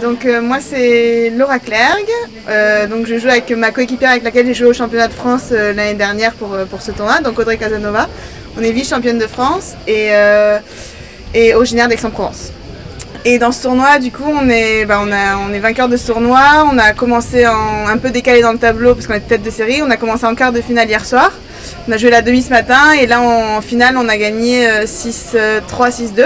Donc moi c'est Laura Clergue, donc je joue avec ma coéquipière avec laquelle j'ai joué au championnat de France l'année dernière pour ce tournoi, donc Audrey Casanova. On est vice-championne de France et originaire d'Aix-en-Provence. Et dans ce tournoi, du coup, on est vainqueur de ce tournoi. On a commencé un peu décalé dans le tableau parce qu'on est tête de série. On a commencé en quart de finale hier soir. On a joué la demi ce matin et là en finale, on a gagné 6-3, 6-2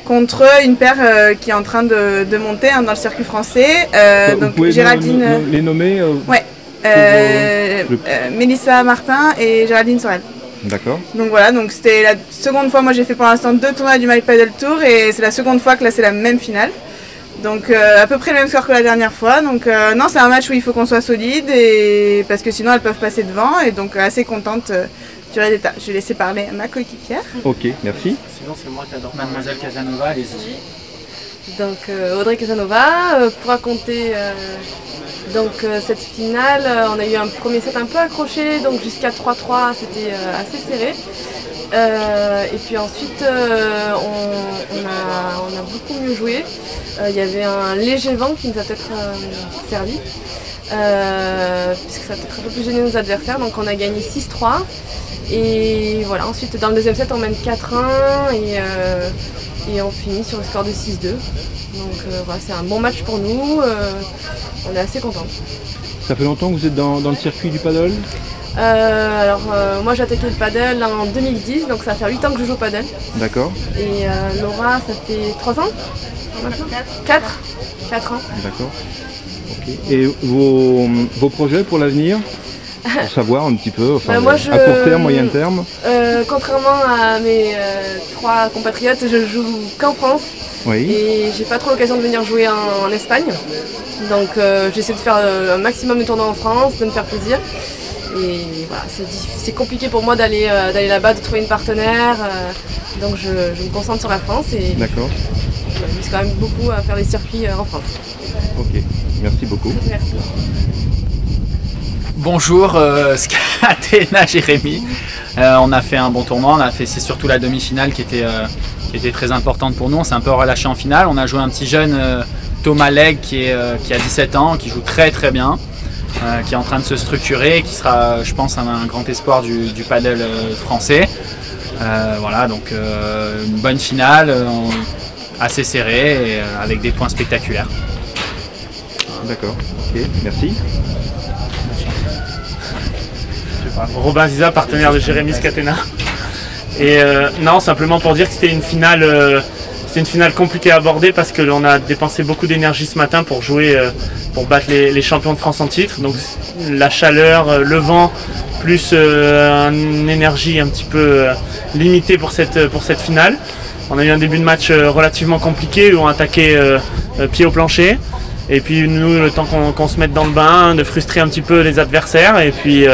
contre une paire qui est en train de monter dans le circuit français. Donc Géraldine. Les nommer ouais. Mélissa Martin et Géraldine Sorel. D'accord. Donc voilà, donc c'était la seconde fois, moi j'ai fait pour l'instant 2 tournois du My Padel Tour et c'est la seconde fois que là c'est la même finale. Donc à peu près le même score que la dernière fois. Donc non, c'est un match où il faut qu'on soit solide et parce que sinon elles peuvent passer devant et donc assez contente du résultat. Je vais laisser parler à ma coéquipière. Ok, merci. Sinon c'est moi qui adore Mademoiselle Casanova, allez-y. Donc Audrey Casanova, pour raconter cette finale, on a eu un premier set un peu accroché, donc jusqu'à 3-3 c'était assez serré. Et puis ensuite on a beaucoup mieux joué. Il y avait un léger vent qui nous a peut-être servi, puisque ça a peut-être un peu plus gêné nos adversaires, donc on a gagné 6-3. Et voilà, ensuite dans le deuxième set on mène 4-1 et on finit sur le score de 6-2. Donc voilà, c'est un bon match pour nous, on est assez contents. Ça fait longtemps que vous êtes dans le circuit du paddle? Moi j'ai attaqué le paddle en 2010, donc ça fait 8 ans que je joue au paddle. D'accord. Et Laura, ça fait 3 ans maintenant? 4 ans. D'accord. Okay. Et vos projets pour l'avenir? Pour savoir un petit peu, enfin, à court terme, moyen terme. Contrairement à mes 3 compatriotes, je joue qu'en France. Oui. Et j'ai pas trop l'occasion de venir jouer en Espagne. Donc j'essaie de faire un maximum de tournois en France, de me faire plaisir. Et voilà, c'est compliqué pour moi d'aller là-bas, de trouver une partenaire. Donc je me concentre sur la France et d'accord. Je m'amuse quand même beaucoup à faire les circuits en France. Ok, merci beaucoup. Merci. Bonjour, Athéna, Jérémy. On a fait un bon tournoi, c'est surtout la demi-finale qui était très importante pour nous. On s'est un peu relâché en finale. On a joué un petit jeune Thomas Legge qui a 17 ans, qui joue très très bien, qui est en train de se structurer, qui sera, je pense, un grand espoir du paddle français. Voilà, donc une bonne finale, assez serrée, et, avec des points spectaculaires. D'accord, ok, merci. Robin Ziza, partenaire de Jérémy Scatena. Et non, simplement pour dire que c'était une finale compliquée à aborder parce que l'on a dépensé beaucoup d'énergie ce matin pour jouer, pour battre les champions de France en titre. Donc la chaleur, le vent, plus une énergie un petit peu limitée pour cette finale. On a eu un début de match relativement compliqué où on attaquait pied au plancher. Et puis nous, le temps qu'on se mette dans le bain, de frustrer un petit peu les adversaires. Et puis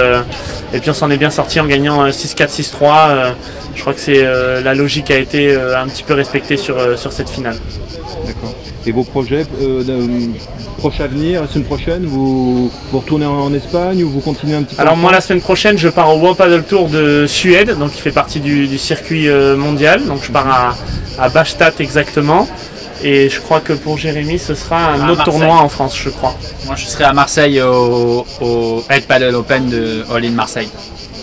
on s'en est bien sorti en gagnant 6-4, 6-3. Je crois que la logique a été un petit peu respectée sur cette finale. D'accord. Et vos projets, proche avenir, la semaine prochaine, vous retournez en Espagne ou vous continuez un petit peu? Alors moi, la semaine prochaine, je pars au World Padel Tour de Suède, donc qui fait partie du circuit mondial. Donc je pars à Bastad exactement. Et je crois que pour Jérémy, ce sera un autre tournoi en France, je crois. Moi, je serai à Marseille au Head Padel Open de All In Marseille.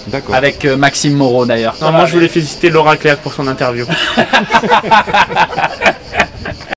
D'accord. Avec Maxime Moreau d'ailleurs. Moi, je voulais féliciter Laura Clergue pour son interview.